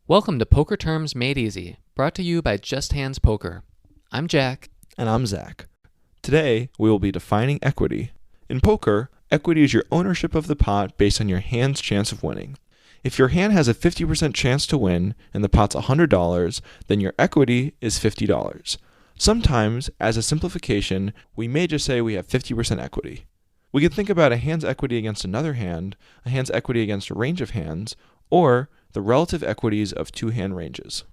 Welcome to Poker Terms Made Easy, brought to you by Just Hands Poker. I'm Jack. And I'm Zach. Today, we will be defining equity. In poker, equity is your ownership of the pot based on your hand's chance of winning. If your hand has a 50% chance to win and the pot's $100, then your equity is $50. Sometimes, as a simplification, we may just say we have 50% equity. We can think about a hand's equity against another hand, a hand's equity against a range of hands, or the relative equities of two hand ranges.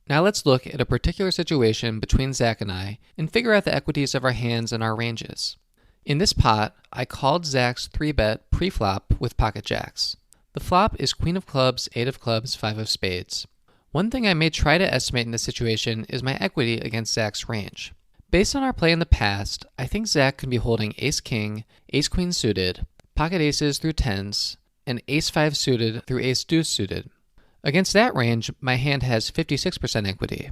Now let's look at a particular situation between Zach and I and figure out the equities of our hands and our ranges. In this pot, I called Zach's 3-bet pre-flop with pocket jacks. The flop is Queen of Clubs, 8 of Clubs, 5 of Spades. One thing I may try to estimate in this situation is my equity against Zach's range. Based on our play in the past, I think Zach could be holding Ace-King, Ace-Queen suited, pocket aces through tens, and Ace-5 suited through Ace-Deuce suited. Against that range, my hand has 56% equity.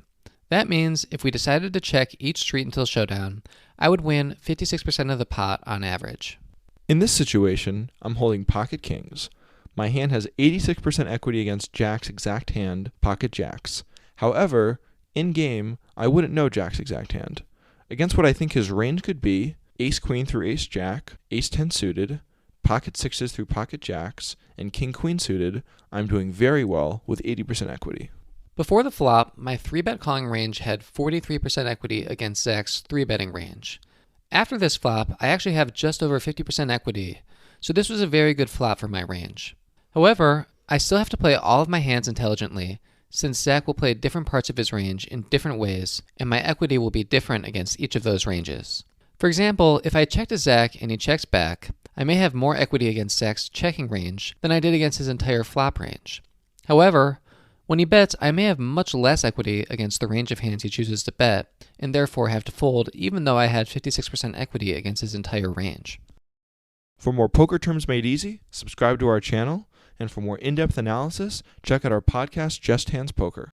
That means if we decided to check each street until showdown, I would win 56% of the pot on average. In this situation, I'm holding pocket kings. My hand has 86% equity against Jack's exact hand, pocket jacks. However, in-game, I wouldn't know Jack's exact hand. Against what I think his range could be, Ace-Queen through Ace-Jack, Ace-10 suited, pocket sixes through pocket jacks, and King-Queen suited, I'm doing very well with 80% equity. Before the flop, my 3-bet calling range had 43% equity against Zach's 3-betting range. After this flop, I actually have just over 50% equity, so this was a very good flop for my range. However, I still have to play all of my hands intelligently, since Zach will play different parts of his range in different ways, and my equity will be different against each of those ranges. For example, if I check to Zach and he checks back, I may have more equity against Zach's checking range than I did against his entire flop range. However, when he bets, I may have much less equity against the range of hands he chooses to bet, and therefore have to fold even though I had 56% equity against his entire range. For more Poker Terms Made Easy, subscribe to our channel, and for more in-depth analysis, check out our podcast, Just Hands Poker.